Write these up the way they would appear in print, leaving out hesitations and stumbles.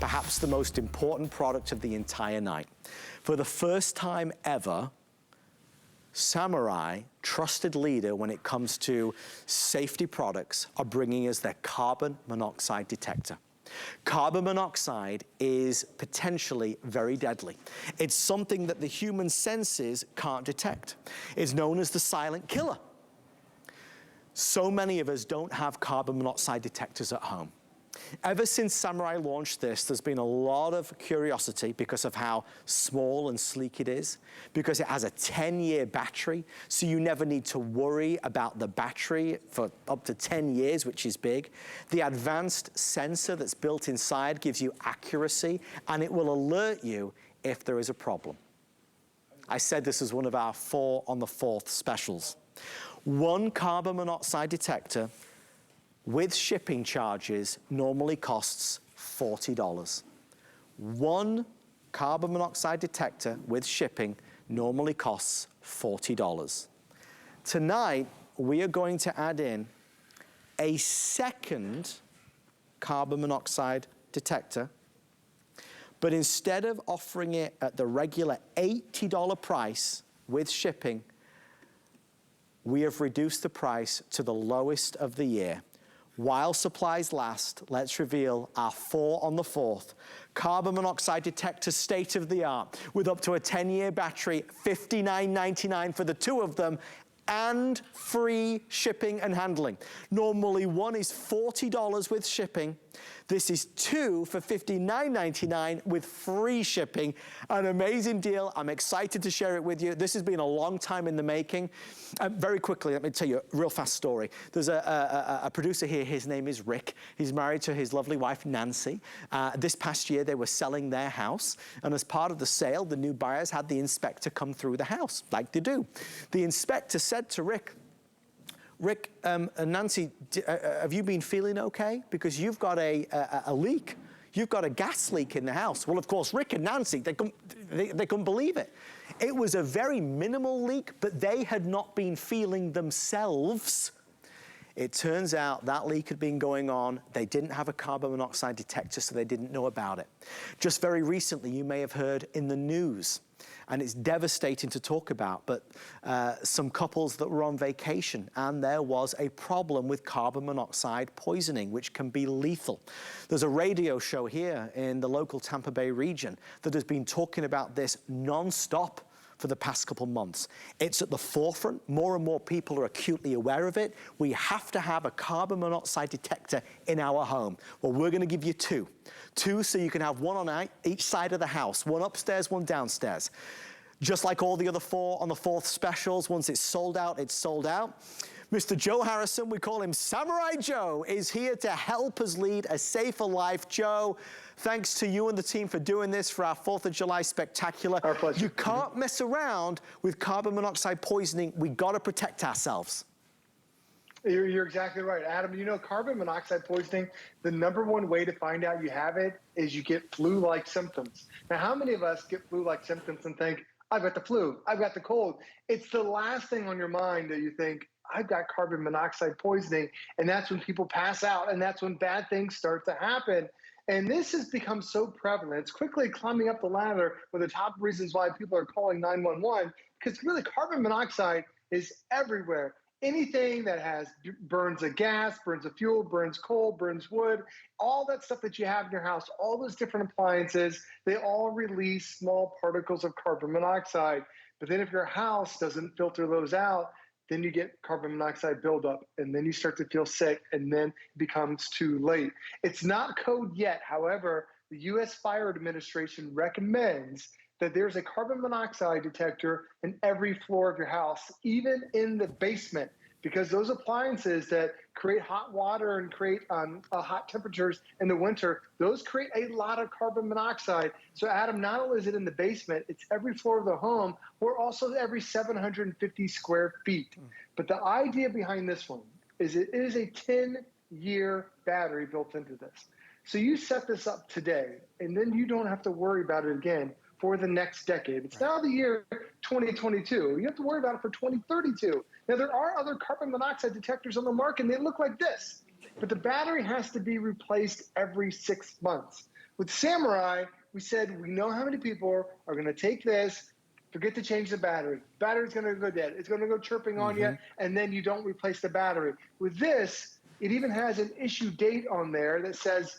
perhaps the most important product of the entire night. For the first time ever, Samurai, trusted leader when it comes to safety products, are bringing us their carbon monoxide detector. Carbon monoxide is potentially very deadly. It's something that the human senses can't detect. It's known as the silent killer. So many of us don't have carbon monoxide detectors at home. Ever since Samurai launched this, there's been a lot of curiosity because of how small and sleek it is, because it has a 10-year battery, so you never need to worry about the battery for up to 10 years, which is big. The advanced sensor that's built inside gives you accuracy, and it will alert you if there is a problem. I said this is one of our 4 on the 4th specials. One carbon monoxide detector with shipping charges normally costs $40. One carbon monoxide detector with shipping normally costs $40. Tonight, we are going to add in a second carbon monoxide detector, but instead of offering it at the regular $80 price with shipping, we have reduced the price to the lowest of the year. While supplies last, let's reveal our 4 on the 4th. Carbon monoxide detector, state of the art, with up to a 10-year battery, $59.99 for the 2 of them, and free shipping and handling. Normally one is $40 with shipping. This is 2 for $59.99 with free shipping. An amazing deal. I'm excited to share it with you. This has been a long time in the making. Very quickly, let me tell you a real fast story. There's a producer here. His name is Rick. He's married to his lovely wife, Nancy. This past year, they were selling their house. And as part of the sale, the new buyers had the inspector come through the house, like they do. The inspector said to Rick, Nancy, have you been feeling okay? Because you've got a leak. You've got a gas leak in the house. Well, of course, Rick and Nancy, they couldn't believe it. It was a very minimal leak, but they had not been feeling themselves. It turns out that leak had been going on. They didn't have a carbon monoxide detector, so they didn't know about it. Just very recently, you may have heard in the news, and it's devastating to talk about, but some couples that were on vacation, and there was a problem with carbon monoxide poisoning, which can be lethal. There's a radio show here in the local Tampa Bay region that has been talking about this non-stop for the past couple months. It's at the forefront. More and more people are acutely aware of it. We have to have a carbon monoxide detector in our home. Well, we're gonna give you 2. 2 so you can have one on each side of the house, one upstairs, one downstairs. Just like all the other 4 on the 4th specials, once it's sold out, it's sold out. Mr. Joe Harrison, we call him Samurai Joe, is here to help us lead a safer life. Joe, thanks to you and the team for doing this for our 4th of July spectacular. Our pleasure. You can't mess around with carbon monoxide poisoning. We gotta protect ourselves. You're exactly right, Adam. You know, carbon monoxide poisoning, the #1 way to find out you have it is you get flu-like symptoms. Now, how many of us get flu-like symptoms and think, I've got the flu, I've got the cold? It's the last thing on your mind that you think, I've got carbon monoxide poisoning, and that's when people pass out, and that's when bad things start to happen. And this has become so prevalent. It's quickly climbing up the ladder with the top reasons why people are calling 911, because really carbon monoxide is everywhere. Anything that burns a gas, burns a fuel, burns coal, burns wood, all that stuff that you have in your house, all those different appliances, they all release small particles of carbon monoxide. But then if your house doesn't filter those out, then you get carbon monoxide buildup, and then you start to feel sick, and then it becomes too late. It's not code yet. However, the U.S. Fire Administration recommends that there's a carbon monoxide detector in every floor of your house, even in the basement, because those appliances that create hot water and create hot temperatures in the winter, those create a lot of carbon monoxide. So Adam, not only is it in the basement, it's every floor of the home, or also every 750 square feet. But the idea behind this one is it is a 10-year battery built into this. So you set this up today, and then you don't have to worry about it again for the next decade. It's now the year 2022. You have to worry about it for 2032. Now, there are other carbon monoxide detectors on the market, and they look like this. But the battery has to be replaced every 6 months. With Samurai, we said we know how many people are going to take this, forget to change the battery. Battery's going to go dead. It's going to go chirping on you, and then you don't replace the battery. With this, it even has an issue date on there that says,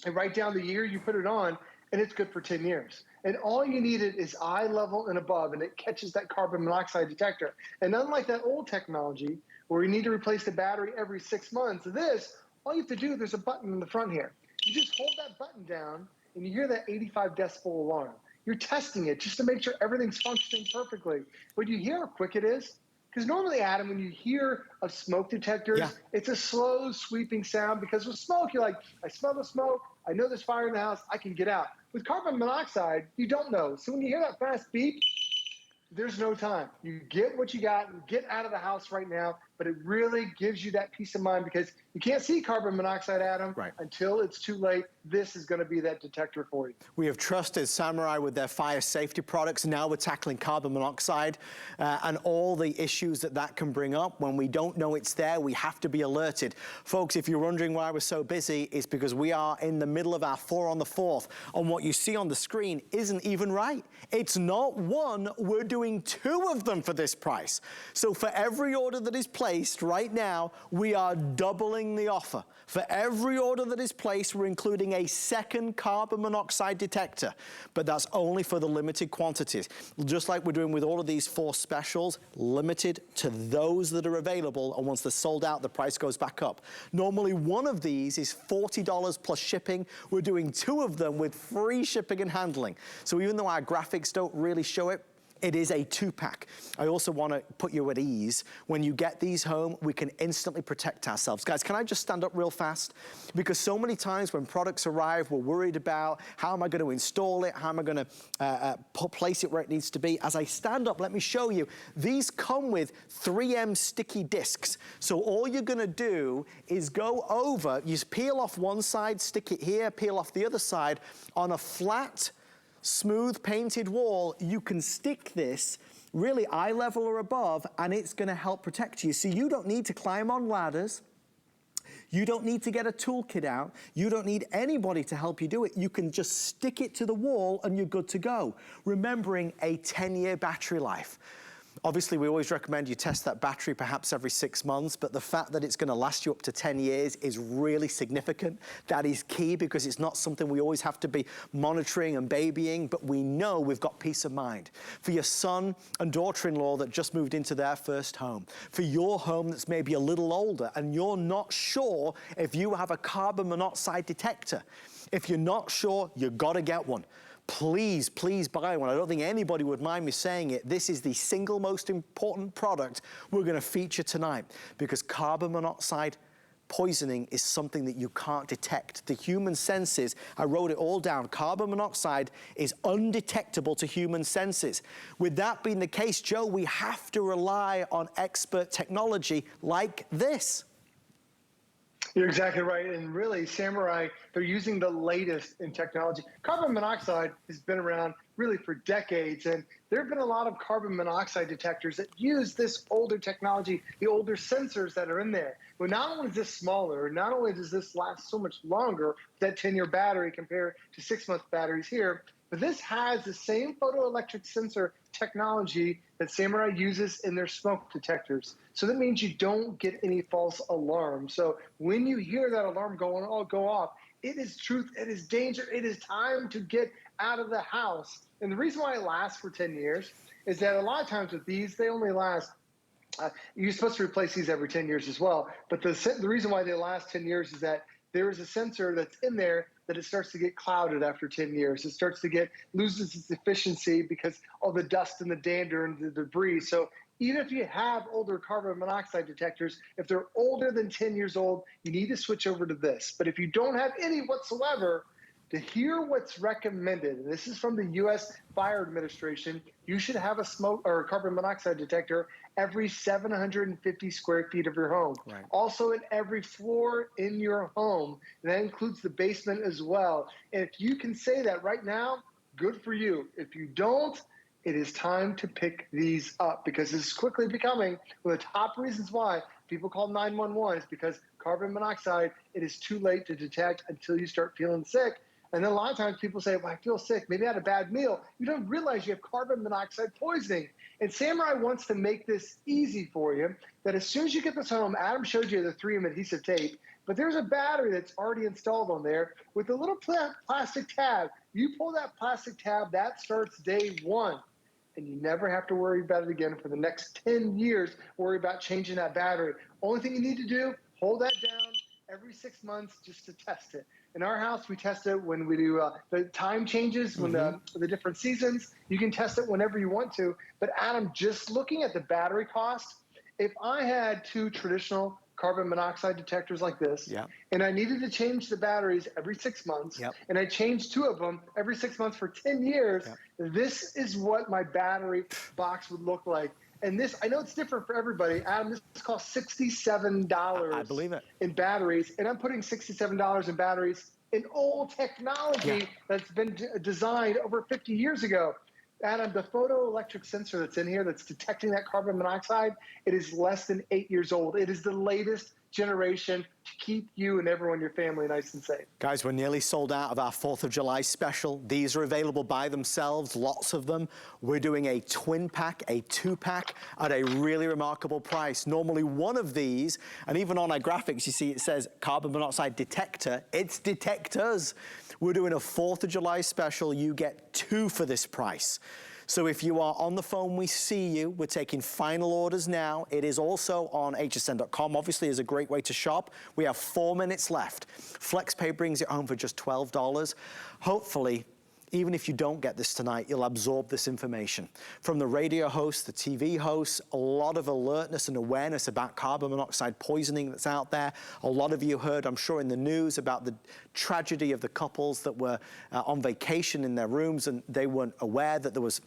and write down the year you put it on, and it's good for 10 years. And all you needed is eye level and above, and it catches that carbon monoxide detector. And unlike that old technology where you need to replace the battery every 6 months, this, all you have to do, there's a button in the front here. You just hold that button down, and you hear that 85 decibel alarm. You're testing it just to make sure everything's functioning perfectly. But you hear how quick it is? Because normally, Adam, when you hear of smoke detectors, it's a slow, sweeping sound, because with smoke, you're like, I smell the smoke, I know there's fire in the house, I can get out. With carbon monoxide, you don't know. So when you hear that fast beep, there's no time. You get what you got and get out of the house right now, but it really gives you that peace of mind, because you can't see carbon monoxide, Adam, until it's too late. This is going to be that detector for you. We have trusted Samurai with their fire safety products. Now we're tackling carbon monoxide and all the issues that that can bring up. When we don't know it's there, we have to be alerted. Folks, if you're wondering why we're so busy, it's because we are in the middle of our 4 on the 4th. And what you see on the screen isn't even right. It's not one, we're doing 2 of them for this price. So for every order that is placed right now, we are doubling the offer. For every order that is placed, we're including a second carbon monoxide detector, but that's only for the limited quantities. Just like we're doing with all of these 4 specials, limited to those that are available, and once they're sold out, the price goes back up. Normally, one of these is $40 plus shipping. We're doing 2 of them with free shipping and handling. So even though our graphics don't really show it, it is a 2-pack. I also want to put you at ease. When you get these home, we can instantly protect ourselves. Guys, can I just stand up real fast? Because so many times when products arrive, we're worried about how am I going to install it? How am I going to place it where it needs to be? As I stand up, let me show you. These come with 3M sticky discs. So all you're going to do is go over, you peel off one side, stick it here, peel off the other side. On a flat, smooth painted wall, you can stick this really eye level or above, and it's going to help protect you. So you don't need to climb on ladders. You don't need to get a toolkit out. You don't need anybody to help you do it. You can just stick it to the wall and you're good to go. Remembering a 10-year battery life. Obviously, we always recommend you test that battery perhaps every 6 months, but the fact that it's going to last you up to 10 years is really significant. That is key, because it's not something we always have to be monitoring and babying, but we know we've got peace of mind. For your son and daughter-in-law that just moved into their first home, for your home that's maybe a little older and you're not sure if you have a carbon monoxide detector. If you're not sure, you've got to get one. Please, please buy one. I don't think anybody would mind me saying it. This is the single most important product we're going to feature tonight, because carbon monoxide poisoning is something that you can't detect. The human senses, I wrote it all down. Carbon monoxide is undetectable to human senses. With that being the case, Joe, we have to rely on expert technology like this. You're exactly right. And really, Samurai, they're using the latest in technology. Carbon monoxide has been around really for decades, and there have been a lot of carbon monoxide detectors that use this older technology, the older sensors that are in there. But not only is this smaller, not only does this last so much longer, that 10-year battery compared to 6-month batteries here, but this has the same photoelectric sensor technology that Samurai uses in their smoke detectors. So that means you don't get any false alarms. So when you hear that alarm go off, it is truth, it is danger, it is time to get out of the house. And the reason why it lasts for 10 years is that a lot of times with these, they only last, you're supposed to replace these every 10 years as well. But the reason why they last 10 years is that there is a sensor that's in there that it starts to get clouded after 10 years. It starts to loses its efficiency because all the dust and the dander and the debris. So even if you have older carbon monoxide detectors, if they're older than 10 years old, you need to switch over to this. But if you don't have any whatsoever, to hear what's recommended, and this is from the U.S. Fire Administration, you should have a smoke or a carbon monoxide detector every 750 square feet of your home. Right. Also in every floor in your home. And that includes the basement as well. And if you can say that right now, good for you. If you don't, it is time to pick these up, because this is quickly becoming one of the top reasons why people call 911 is because carbon monoxide, it is too late to detect until you start feeling sick. And then a lot of times people say, well, I feel sick. Maybe I had a bad meal. You don't realize you have carbon monoxide poisoning. And Samurai wants to make this easy for you, that as soon as you get this home, Adam showed you the 3M adhesive tape, but there's a battery that's already installed on there with a little plastic tab. You pull that plastic tab, that starts day one. And you never have to worry about it again for the next 10 years, worry about changing that battery. Only thing you need to do, hold that down every 6 months just to test it. In our house, we test it when we do the time changes, when the different seasons. You can test it whenever you want to. But Adam, just looking at the battery cost, if I had 2 traditional carbon monoxide detectors like this, and I needed to change the batteries every 6 months, and I changed 2 of them every 6 months for 10 years, this is what my battery box would look like. And this, I know it's different for everybody. Adam, this costs $67 I believe it. in batteries, and I'm putting $67 in batteries in old technology that's been designed over 50 years ago. Adam, the photoelectric sensor that's in here that's detecting that carbon monoxide, it is less than 8 years old. It is the latest generation to keep you and everyone in your family nice and safe. Guys, we're nearly sold out of our 4th of July special. These are available by themselves, lots of them. We're doing a twin pack, a 2-pack at a really remarkable price. Normally one of these, and even on our graphics, you see it says carbon monoxide detector. It's detectors. We're doing a 4th of July special. You get 2 for this price. So if you are on the phone, we see you. We're taking final orders now. It is also on hsn.com. Obviously, is a great way to shop. We have 4 minutes left. FlexPay brings it home for just $12. Hopefully, even if you don't get this tonight, you'll absorb this information. From the radio hosts, the TV hosts, a lot of alertness and awareness about carbon monoxide poisoning that's out there. A lot of you heard, I'm sure, in the news about the tragedy of the couples that were on vacation in their rooms and they weren't aware that there was,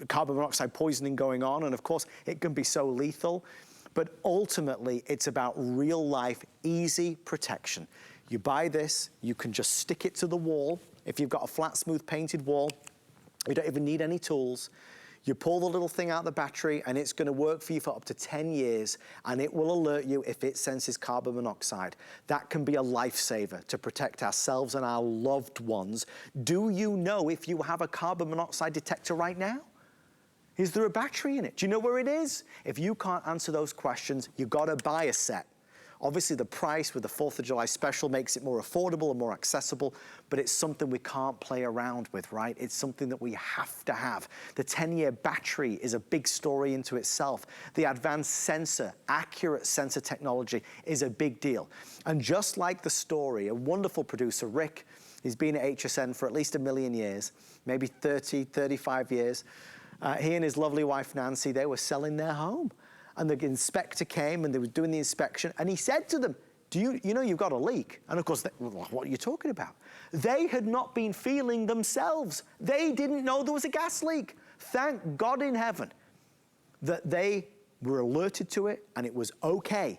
carbon monoxide poisoning going on. And of course, it can be so lethal. But ultimately, it's about real life, easy protection. You buy this, you can just stick it to the wall. If you've got a flat, smooth painted wall, you don't even need any tools. You pull the little thing out of the battery and it's gonna work for you for up to 10 years and it will alert you if it senses carbon monoxide. That can be a lifesaver to protect ourselves and our loved ones. Do you know if you have a carbon monoxide detector right now? Is there a battery in it? Do you know where it is? If you can't answer those questions, you gotta buy a set. Obviously, the price with the 4th of July special makes it more affordable and more accessible, but it's something we can't play around with, right? It's something that we have to have. The 10-year battery is a big story into itself. The advanced sensor, accurate sensor technology is a big deal. And just like the story, a wonderful producer, Rick, he's been at HSN for at least 1 million years, maybe 30, 35 years. He and his lovely wife, Nancy, they were selling their home. And the inspector came and they were doing the inspection and he said to them, you know you've got a leak? And of course, what are you talking about? They had not been feeling themselves. They didn't know there was a gas leak. Thank God in heaven that they were alerted to it and it was okay.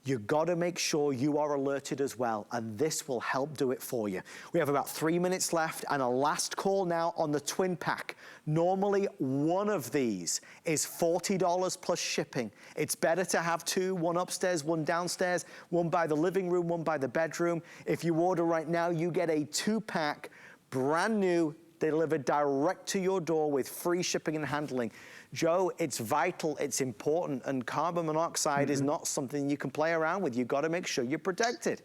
You gotta make sure you are alerted as well, and this will help do it for you. We have about 3 minutes left and a last call now on the twin pack. Normally, one of these is $40 plus shipping. It's better to have 2, one upstairs, one downstairs, one by the living room, one by the bedroom. If you order right now, you get a 2-pack, brand new, delivered direct to your door with free shipping and handling. Joe, it's vital, it's important, and carbon monoxide is not something you can play around with. You've got to make sure you're protected.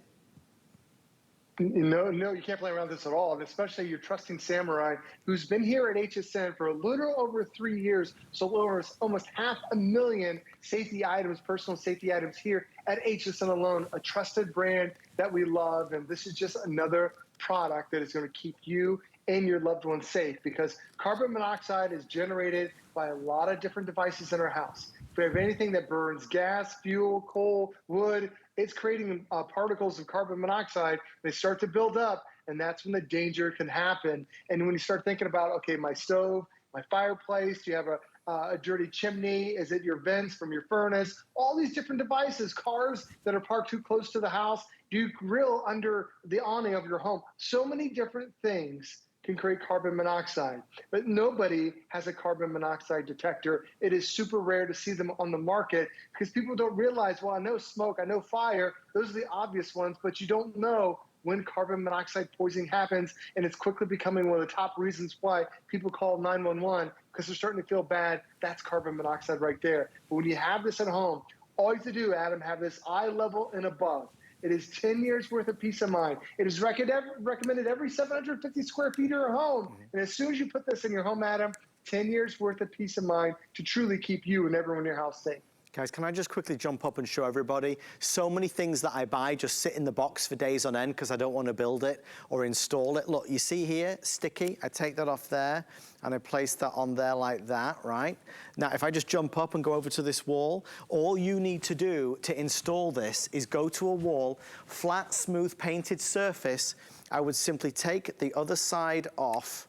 No, you can't play around with this at all, and especially you're trusting Samurai, who's been here at HSN for a little over 3 years, so over almost 500,000 safety items, personal safety items here at HSN alone, a trusted brand that we love, and this is just another product that is going to keep you and your loved ones safe, because carbon monoxide is generated by a lot of different devices in our house. If we have anything that burns gas, fuel, coal, wood, it's creating particles of carbon monoxide. They start to build up, and that's when the danger can happen. And when you start thinking about, okay, my stove, my fireplace, do you have a dirty chimney? Is it your vents from your furnace? All these different devices, cars that are parked too close to the house. Do you grill under the awning of your home? So many different things can create carbon monoxide, but nobody has a carbon monoxide detector. It is super rare to see them on the market because people don't realize, well, I know smoke, I know fire, those are the obvious ones, but you don't know when carbon monoxide poisoning happens, and it's quickly becoming one of the top reasons why people call 911 because they're starting to feel bad. That's carbon monoxide right there. But when you have this at home, all you have to do, Adam, have this eye level and above. It is 10 years worth of peace of mind. It is recommended every 750 square feet of your home. And as soon as you put this in your home, Adam, 10 years worth of peace of mind to truly keep you and everyone in your house safe. Guys, can I just quickly jump up and show everybody? So many things that I buy just sit in the box for days on end because I don't want to build it or install it. Look, you see here, sticky. I take that off there and I place that on there like that, right? Now, if I just jump up and go over to this wall, all you need to do to install this is go to a wall, flat, smooth, painted surface. I would simply take the other side off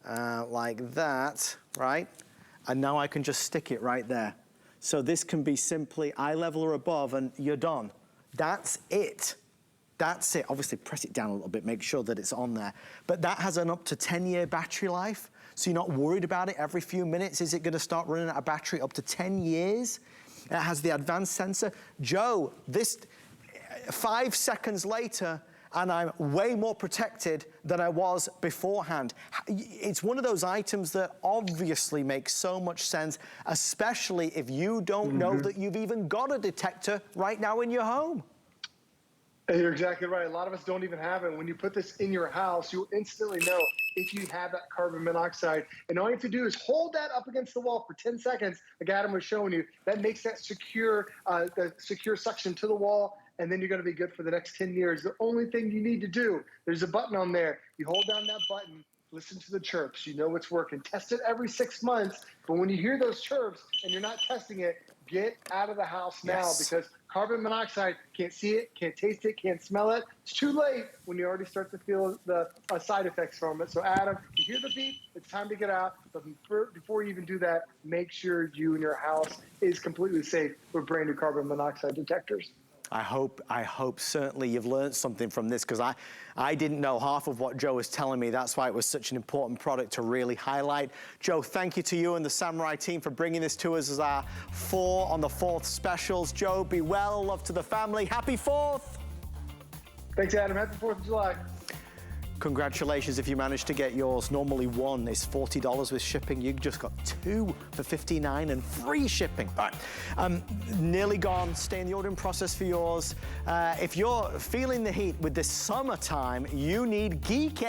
like that, right? And now I can just stick it right there. So this can be simply eye level or above and you're done. That's it. That's it. Obviously press it down a little bit, make sure that it's on there. But that has an up to 10-year battery life. So you're not worried about it every few minutes. Is it gonna start running out of battery up to 10 years? It has the advanced sensor. Joe, this 5 seconds later, and I'm way more protected than I was beforehand. It's one of those items that obviously makes so much sense, especially if you don't know that you've even got a detector right now in your home. You're exactly right. A lot of us don't even have it. When you put this in your house, you'll instantly know if you have that carbon monoxide. And all you have to do is hold that up against the wall for 10 seconds, like Adam was showing you. That makes that secure, the secure suction to the wall, and then you're going to be good for the next 10 years. The only thing you need to do, there's a button on there. You hold down that button, listen to the chirps. You know it's working. Test it every 6 months. But when you hear those chirps and you're not testing it, get out of the house now because carbon monoxide, can't see it, can't taste it, can't smell it. It's too late when you already start to feel the side effects from it. So Adam, you hear the beep, it's time to get out. But before you even do that, make sure you and your house is completely safe with brand new carbon monoxide detectors. I hope certainly you've learned something from this because I didn't know half of what Joe was telling me. That's why it was such an important product to really highlight. Joe, thank you to you and the Samurai team for bringing this to us as our 4 on the 4th specials. Joe, be well, love to the family. Happy 4th. Thanks, Adam. Happy 4th of July. Congratulations if you managed to get yours. Normally 1 is $40 with shipping. You just got 2 for $59 and free shipping. All right, nearly gone. Stay in the ordering process for yours. If you're feeling the heat with this summertime, you need Geek